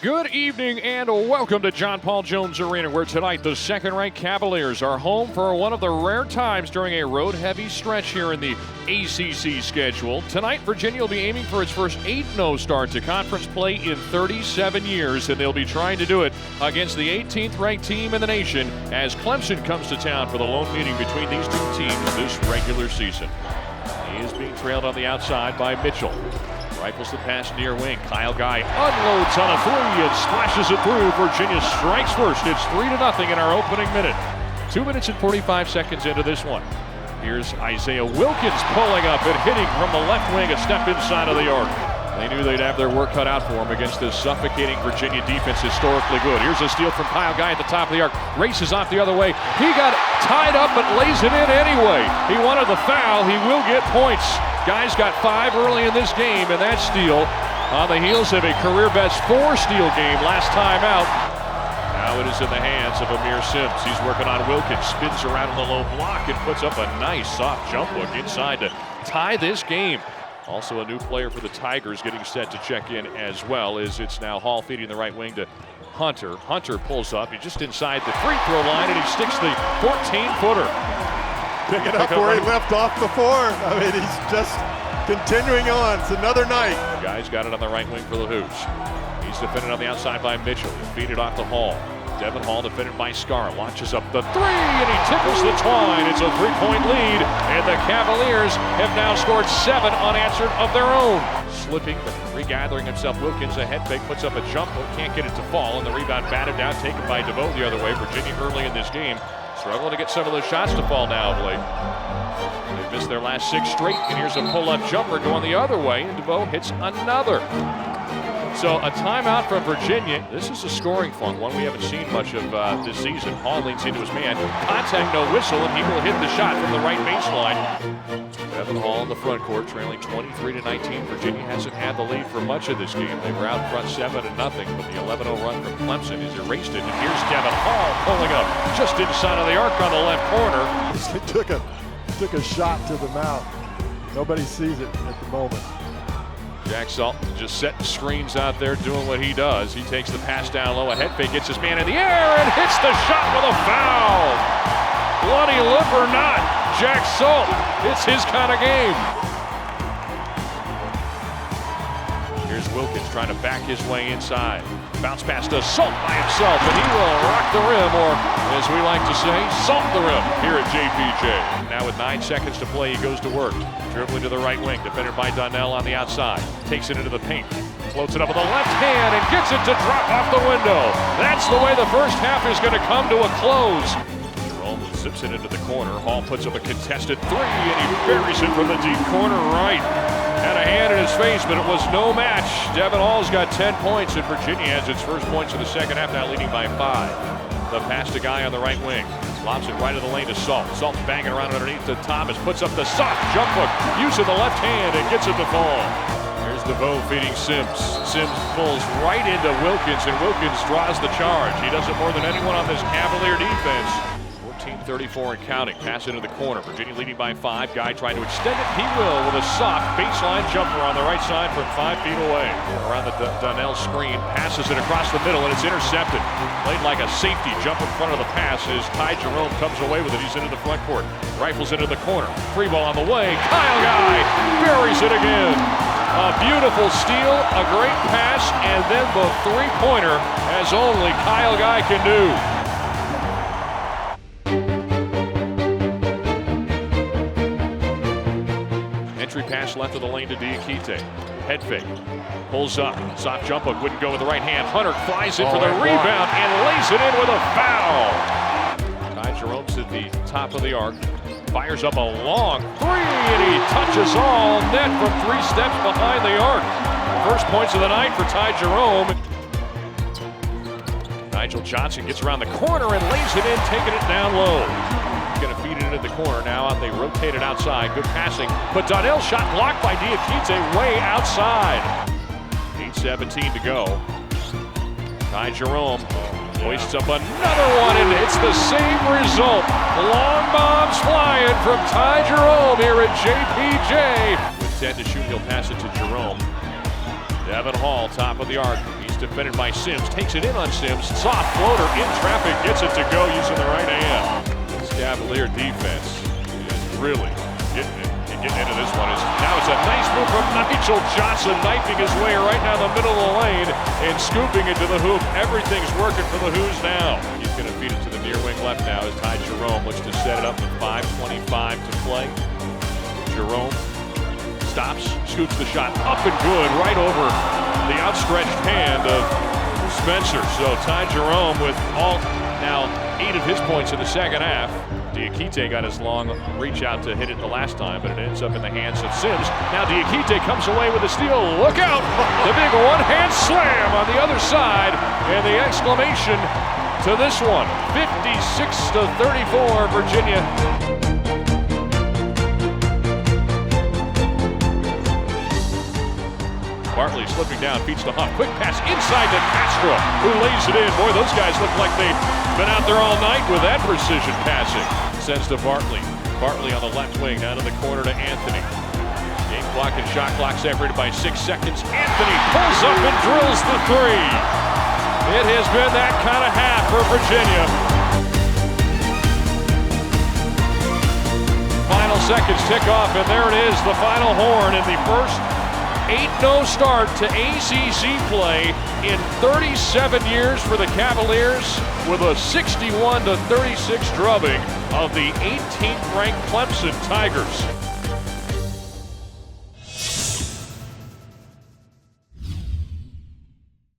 Good evening and welcome to John Paul Jones Arena, where tonight the second-ranked Cavaliers are home for one of the rare times during a road-heavy stretch here in the ACC schedule. Tonight, Virginia will be aiming for its first 8-0 start to conference play in 37 years, and they'll be trying to do it against the 18th-ranked team in the nation as Clemson comes to town for the lone meeting between these two teams this regular season. He is being trailed on the outside by Mitchell. Rifles the pass near wing. Kyle Guy unloads on a three and splashes it through. Virginia strikes first. It's 3-0 in our opening minute. 2 minutes and 45 seconds into this one. Here's Isaiah Wilkins pulling up and hitting from the left wing, a step inside of the arc. They knew they'd have their work cut out for them against this suffocating Virginia defense, historically good. Here's a steal from Kyle Guy at the top of the arc. Races off the other way. He got tied up but lays it in anyway. He wanted the foul. He will get points. Guy's got 5 early in this game, and that steal on the heels of a career-best 4-steal game last time out. Now it is in the hands of Amir Sims. He's working on Wilkins, spins around in the low block and puts up a nice soft jump hook inside to tie this game. Also a new player for the Tigers getting set to check in as well, as it's now Hall feeding the right wing to Hunter. Hunter pulls up, he's just inside the free throw line, and he sticks the 14-footer. Pick it up where he left off before. I mean, he's just continuing on. It's another night. The guy's got it on the right wing for the Hoops. He's defended on the outside by Mitchell. He'll feed it off to Hall. Devin Hall defended by Scar. Launches up the three, and he tickles the twine. It's a 3-point lead, and the Cavaliers have now scored 7 unanswered of their own. Slipping, but regathering himself. Wilkins, a head fake, puts up a jump hook. Can't get it to fall, and the rebound batted down, taken by DeVoe the other way. Virginia early in this game struggling to get some of those shots to fall now of late. They've missed their last 6 straight, and here's a pull-up jumper going the other way, and DeVoe hits another. So a timeout from Virginia. This is a scoring fun, one we haven't seen much of this season. Hall leans into his man. Contact, no whistle, and he will hit the shot from the right baseline. Devin Hall in the front court, trailing 23-19. Virginia hasn't had the lead for much of this game. They were out front 7-0, but the 11-0 run from Clemson has erased it. And here's Devin Hall pulling up just inside of the arc on the left corner. He took a shot to the mouth. Nobody sees it at the moment. Jack Salton just setting screens out there, doing what he does. He takes the pass down low, a head fake, gets his man in the air, and hits the shot with a foul. Bloody lip or not, Jack Salton, it's his kind of game. Here's Wilkins trying to back his way inside. Bounce pass to Salt by himself, and he will rock the rim, or as we like to say, salt the rim here at JPJ. Now with 9 seconds to play, he goes to work. Dribbling to the right wing, defended by Donnell on the outside. Takes it into the paint, floats it up with the left hand, and gets it to drop off the window. That's the way the first half is going to come to a close. Jerome zips it into the corner. Hall puts up a contested 3, and he buries it from the deep corner right. Had a hand in his face, but it was no match. Devin Hall's got 10 points, and Virginia has its first points of the second half, now leading by 5. The pass to Guy on the right wing. Lobs it right of the lane to Salt. Salt's banging around underneath to Thomas. Puts up the soft jump hook. Using the left hand and gets it to fall. Here's DeVoe feeding Sims. Sims pulls right into Wilkins, and Wilkins draws the charge. He does it more than anyone on this Cavalier defense. 14-34 and counting. Pass into the corner. Virginia leading by 5. Guy trying to extend it. He will with a soft baseline jumper on the right side from 5 feet away. Around the Donnell screen. Passes it across the middle, and it's intercepted. Played like a safety jump in front of the pass as Ty Jerome comes away with it. He's into the front court. Rifles into the corner. Free ball on the way. Kyle Guy buries it again. A beautiful steal, a great pass, and then the 3-pointer, as only Kyle Guy can do. Entry pass left of the lane to Diakite. Head fake. Pulls up. Soft jump hook. Wouldn't go with the right hand. Hunter flies in for the rebound and lays it in with a foul. Ty Jerome's at the top of the arc. Fires up a long 3, and he touches all net from 3 steps behind the arc. First points of the night for Ty Jerome. Nigel Johnson gets around the corner and lays it in, taking it down low. Going to feed it into the corner now. They rotate it outside. Good passing. But Donnell's shot blocked by Diakite way outside. 8:17 to go. Ty Jerome hoists up another one, and it's the same result. Long bombs flying from Ty Jerome here at JPJ. With 10 to shoot, he'll pass it to Jerome. Devin Hall, top of the arc. He's defended by Sims. Takes it in on Sims. Soft floater in traffic. Gets it to go using the right hand. This Cavalier defense is really getting into this one. Now it's a nice move from Nigel Johnson, knifing his way right down the middle of the lane and scooping it to the hoop. Everything's working for the Who's now. He's going to feed it to the near wing left now as Ty Jerome looks to set it up with 5:25 to play. Jerome stops, scoops the shot up and good, right over the outstretched hand of Spencer. So Ty Jerome with all now 8 of his points in the second half. Diakite got his long reach out to hit it the last time, but it ends up in the hands of Sims. Now Diakite comes away with a steal. Look out! The big one-hand slam on the other side, and the exclamation to this one. 56-34, Virginia. Bartley slipping down, feeds to Huff. Quick pass inside to Castro, who lays it in. Boy, those guys look like they've been out there all night with that precision passing. Sends to Bartley. Bartley on the left wing, down to the corner to Anthony. Game clock and shot clock separated by 6 seconds. Anthony pulls up and drills the three. It has been that kind of half for Virginia. Final seconds tick off, and there it is, the final horn in the first 8-0 start to ACC play in 37 years for the Cavaliers, with a 61-36 drubbing of the 18th-ranked Clemson Tigers.